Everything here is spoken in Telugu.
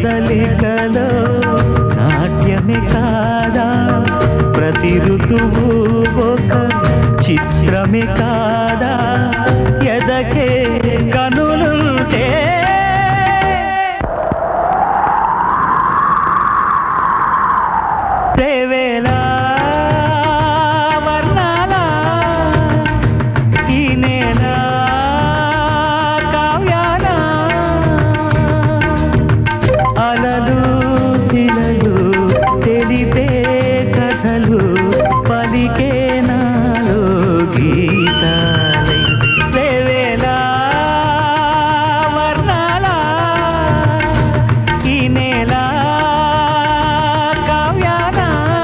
కదలికలో నాట్యమే కాదా ప్రతి ఋతువు ఒక చిత్రమే కాదా ఎదకే కనులుంటే రేవేళ